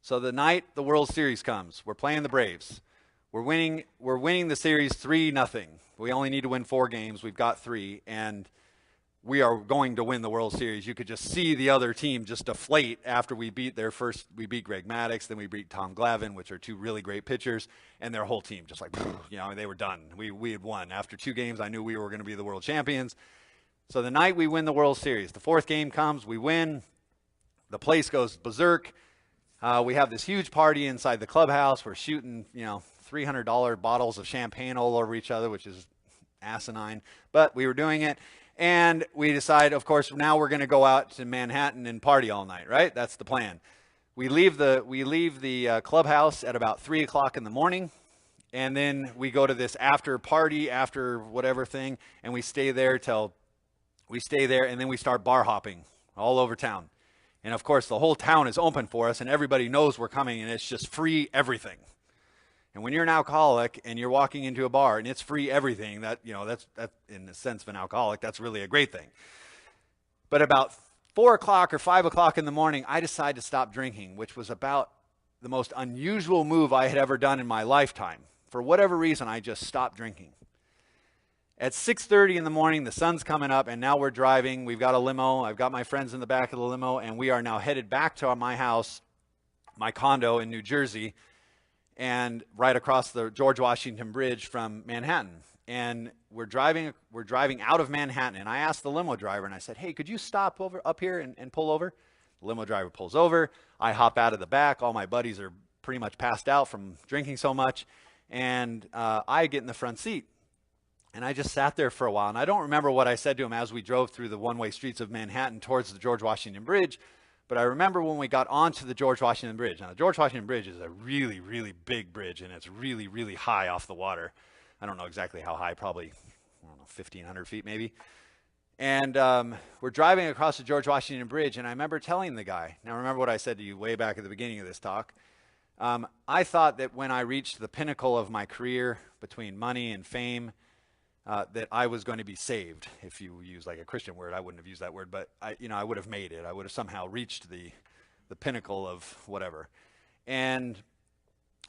So the night the World Series comes, we're playing the Braves. We're winning the series 3-0. We only need to win 4 games. We've got 3, and we are going to win the World Series. You could just see the other team just deflate after we beat we beat Greg Maddux, then we beat Tom Glavine, which are 2 really great pitchers, and their whole team just like, they were done. We had won. After 2 games, I knew we were going to be the world champions. So the night we win the World Series, the 4th game comes, we win. The place goes berserk. We have this huge party inside the clubhouse. We're shooting, $300 bottles of champagne all over each other, which is asinine, but we were doing it. And we decide, of course, now we're going to go out to Manhattan and party all night, right? That's the plan. We leave the clubhouse at about 3 o'clock in the morning, and then we go to this after party, after whatever thing, and we stay there, and then we start bar hopping all over town. And of course, the whole town is open for us, and everybody knows we're coming, and it's just free everything. And when you're an alcoholic and you're walking into a bar and it's free everything, that's in the sense of an alcoholic, that's really a great thing. But about 4 o'clock or 5 o'clock in the morning, I decided to stop drinking, which was about the most unusual move I had ever done in my lifetime. For whatever reason, I just stopped drinking. At 6:30 in the morning, the sun's coming up, and now we're driving. We've got a limo. I've got my friends in the back of the limo, and we are now headed back to my house, my condo in New Jersey, and right across the George Washington Bridge from Manhattan. And we're driving out of Manhattan, and I asked the limo driver, and I said, hey, could you stop up here and pull over? The limo driver pulls over. I hop out of the back. All my buddies are pretty much passed out from drinking so much, and I get in the front seat. And I just sat there for a while, and I don't remember what I said to him as we drove through the one-way streets of Manhattan towards the George Washington Bridge. But I remember when we got onto the George Washington Bridge. Now, the George Washington Bridge is a really, really big bridge, and it's really, really high off the water. I don't know exactly how high, probably, 1,500 feet maybe. And we're driving across the George Washington Bridge, and I remember telling the guy, now remember what I said to you way back at the beginning of this talk. I thought that when I reached the pinnacle of my career between money and fame, that I was going to be saved. If you use like a Christian word, I wouldn't have used that word, but I would have made it. I would have somehow reached the pinnacle of whatever. And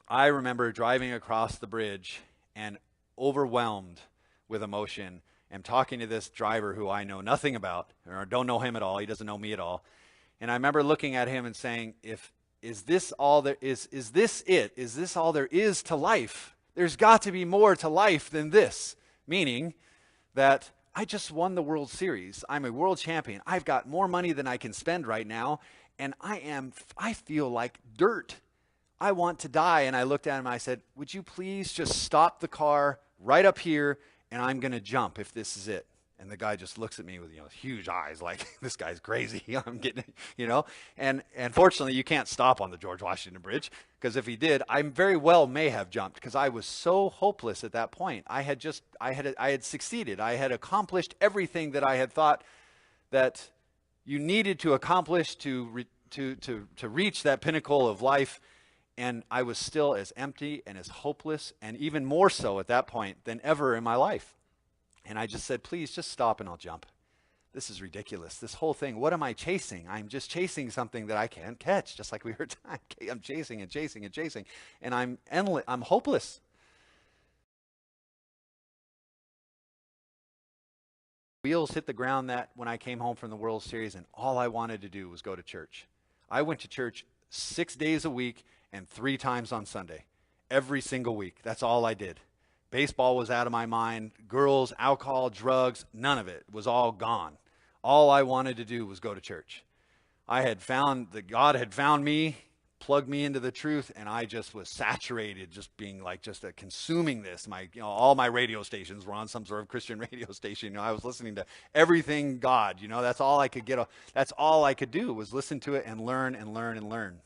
I remember driving across the bridge and overwhelmed with emotion and talking to this driver who I know nothing about, or don't know him at all. He doesn't know me at all. And I remember looking at him and saying, is this all there is? Is this it? Is this all there is to life? There's got to be more to life than this. Meaning that I just won the World Series. I'm a world champion. I've got more money than I can spend right now, and I feel like dirt. I want to die. And I looked at him and I said, would you please just stop the car right up here, and I'm going to jump if this is it. And the guy just looks at me with huge eyes like, this guy's crazy. I'm getting, And fortunately, you can't stop on the George Washington Bridge, because if he did, I very well may have jumped, because I was so hopeless at that point. I had succeeded. I had accomplished everything that I had thought that you needed to accomplish to reach that pinnacle of life. And I was still as empty and as hopeless, and even more so at that point than ever in my life. And I just said, please just stop and I'll jump. This is ridiculous. This whole thing, what am I chasing? I'm just chasing something that I can't catch, just like we were talking. I'm chasing and chasing and chasing, and I'm endless. I'm hopeless. Wheels hit the ground that when I came home from the World Series, and all I wanted to do was go to church. I went to church 6 days a week and 3 times on Sunday, every single week. That's all I did. Baseball was out of my mind. Girls, alcohol, drugs, none of it was all gone. All I wanted to do was go to church. I had found that God had found me, plugged me into the truth, and I just was saturated, just being like consuming this. All my radio stations were on some sort of Christian radio station. I was listening to everything God. That's all I could get. That's all I could do was listen to it and learn and learn and learn.